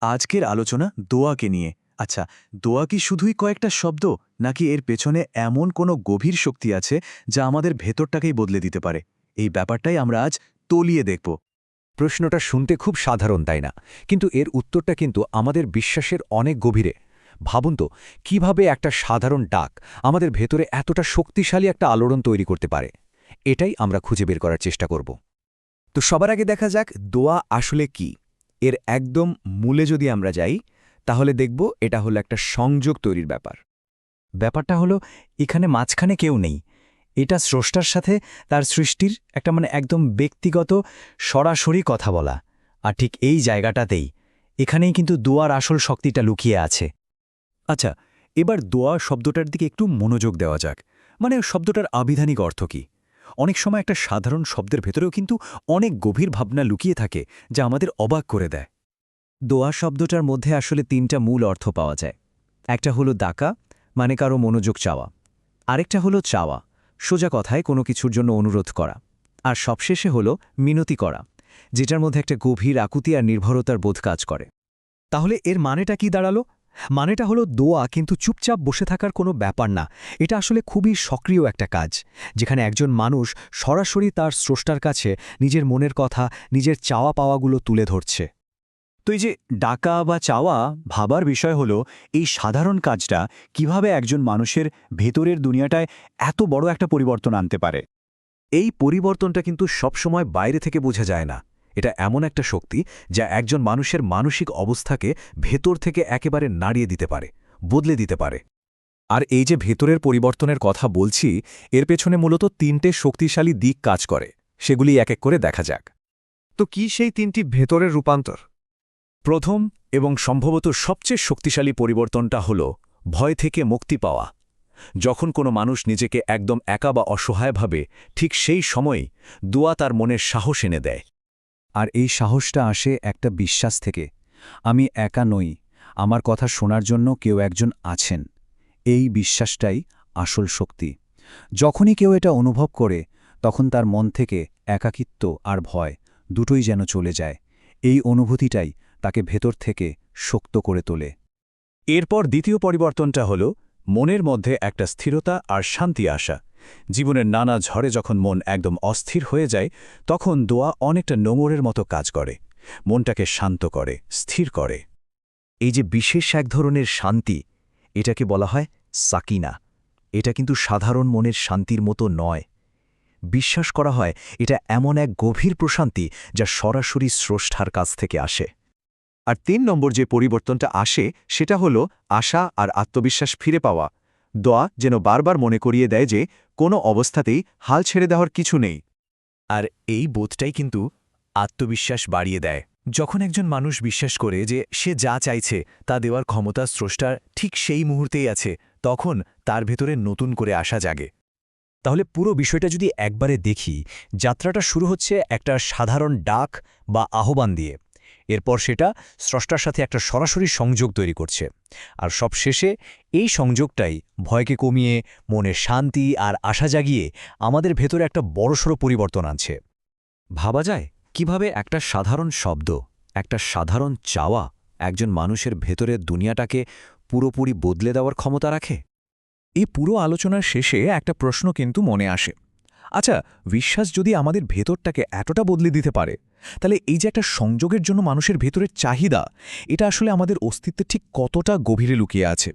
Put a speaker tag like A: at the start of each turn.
A: আজকের আলোচনা দোয়াকে নিয়ে। আচ্ছা, দোয়া কি শুধুই কয়েকটা শব্দ, নাকি এর পেছনে এমন কোনো গভীর শক্তি আছে যা আমাদের ভেতরটাকেই বদলে দিতে পারে? এই ব্যাপারটাই আমরা আজ তলিয়ে দেখব।
B: প্রশ্নটা শুনতে খুব সাধারণ, তাই না? কিন্তু এর উত্তরটা কিন্তু আমাদের বিশ্বাসের অনেক গভীরে। ভাবুন তো, কিভাবে একটা সাধারণ ডাক আমাদের ভেতরে এতটা শক্তিশালী একটা আলোড়ন তৈরি করতে পারে। এটাই আমরা খুঁজে বের করার চেষ্টা করব। তো সবার আগে দেখা যাক দোয়া আসলে কি। এর একদম মূলে যদি আমরা যাই, তাহলে দেখব এটা হলো একটা সংযোগ তৈরির ব্যাপার।
C: ব্যাপারটা হলো এখানে মাঝখানে কেউ নেই। এটা স্রষ্টার সাথে তার সৃষ্টির একটা একদম ব্যক্তিগত সরাসরি কথা বলা। আর ঠিক এই জায়গাটাতেই এখানেই কিন্তু দোয়ার আসল শক্তিটা লুকিয়ে আছে।
A: আচ্ছা, এবার দোয়া শব্দটার দিকে একটু মনোযোগ দেওয়া যাক। শব্দটার আবিধানিক অর্থ কি? অনেক সময় একটা সাধারণ শব্দের ভেতরেও কিন্তু অনেক গভীর ভাবনা লুকিয়ে থাকে, যা আমাদের অবাক করে দেয়।
C: দোয়া শব্দটার মধ্যে আসলে তিনটা মূল অর্থ পাওয়া যায়। একটা হলো ডাকা, মানে কারো মনোযোগ চাওয়া। আরেকটা হলো চাওয়া, সোজা কথায় কোনো কিছুর জন্য অনুরোধ করা। আর সবশেষে হলো মিনতি করা, যেটার মধ্যে একটা গভীর আকুতি আর নির্ভরতার বোধ কাজ করে।
B: তাহলে এর মানেটা কি দাঁড়ালো? মানেটা হলো দোয়া কিন্তু চুপচাপ বসে থাকার কোনো ব্যাপার না। এটা আসলে খুবই সক্রিয় একটা কাজ, যেখানে একজন মানুষ সরাসরি তার স্রষ্টার কাছে নিজের মনের কথা, নিজের চাওয়া পাওয়াগুলো তুলে ধরছে।
A: তো এই যে ডাকা বা চাওয়া ভাবার বিষয় হলো, এই সাধারণ কাজটা কিভাবে একজন মানুষের ভেতরের দুনিয়াটায় এত বড় একটা পরিবর্তন আনতে পারে।
B: এই পরিবর্তনটা কিন্তু সবসময় বাইরে থেকে বোঝা যায় না। এটা এমন একটা শক্তি যা একজন মানুষের মানসিক অবস্থাকে ভেতর থেকে একেবারে নাড়িয়ে দিতে পারে, বদলে দিতে পারে। আর এই যে ভেতরের পরিবর্তনের কথা বলছি, এর পেছনে মূলত তিনটে শক্তিশালী দিক কাজ করে। সেগুলি এক এক করে দেখা যাক। তো কি সেই তিনটি ভেতরের রূপান্তর? প্রথম এবং সম্ভবত সবচেয়ে শক্তিশালী পরিবর্তনটা হল ভয় থেকে মুক্তি পাওয়া। যখন কোনো মানুষ নিজেকে একদম একা বা অসহায় ভাবে, ঠিক সেই সময়ই দোয়া তার মনের সাহস এনে দেয়।
C: আর এই সাহসটা আসে একটা বিশ্বাস থেকে, আমি একা নই, আমার কথা শোনার জন্য কেউ একজন আছেন। এই বিশ্বাসটাই আসল শক্তি। যখনই কেউ এটা অনুভব করে, তখন তার মন থেকে একাকিত্ব আর ভয় দুটোই যেন চলে যায়। এই অনুভূতিটাই তাকে ভেতর থেকে শক্ত করে তোলে।
A: এরপর দ্বিতীয় পরিবর্তনটা হল মনের মধ্যে একটা স্থিরতা আর শান্তি আসা। জীবনের নানা ঝড়ে যখন মন একদম অস্থির হয়ে যায়, তখন দোয়া অনেকটা নোঙরের মতো কাজ করে, মনটাকে শান্ত করে, স্থির করে।
B: এই যে বিশেষ এক ধরনের শান্তি, এটাকে বলা হয় সাকিনা। এটা কিন্তু সাধারণ মনের শান্তির মতো নয়। বিশ্বাস করা হয় এটা এমন এক গভীর প্রশান্তি যা সরাসরি স্রষ্টার কাছ থেকে আসে।
A: আর ৩ নম্বর যে পরিবর্তনটা আসে, সেটা হলো আশা আর আত্মবিশ্বাস ফিরে পাওয়া। দোয়া যেন বারবার মনে করিয়ে দেয় যে কোনো অবস্থাতেই হাল ছেড়ে দেওয়ার কিছু নেই।
B: আর এই বোধটাই কিন্তু আত্মবিশ্বাস বাড়িয়ে দেয়। যখন একজন মানুষ বিশ্বাস করে যে সে যা চাইছে তা দেওয়ার ক্ষমতা স্রষ্টার ঠিক সেই মুহূর্তেই আছে, তখন তার ভেতরে নতুন করে আশা জাগে। তাহলে পুরো বিষয়টা যদি একবারে দেখি, যাত্রাটা শুরু হচ্ছে একটা সাধারণ ডাক বা আহ্বান দিয়ে। এরপর সেটা স্রষ্টার সাথে একটা সরাসরি সংযোগ তৈরি করছে। আর সব শেষে এই সংযোগটাই ভয়কে কমিয়ে মনে শান্তি আর আশা জাগিয়ে আমাদের ভেতরে একটা বড়সড় পরিবর্তন আনছে। ভাবা যায় কিভাবে একটা সাধারণ শব্দ, একটা সাধারণ চাওয়া একজন মানুষের ভেতরের দুনিয়াটাকে পুরোপুরি বদলে দেওয়ার ক্ষমতা রাখে। এই পুরো আলোচনার শেষে একটা প্রশ্ন কিন্তু মনে আসে। আচ্ছা, বিশ্বাস যদি আমাদের ভেতরটাকে এতটা বদলে দিতে পারে, তাহলে এই যে একটা সংযোগের জন্য মানুষের ভেতরের চাহিদা, এটা আসলে আমাদের অস্তিত্বে ঠিক কতটা গভীরে লুকিয়ে আছে?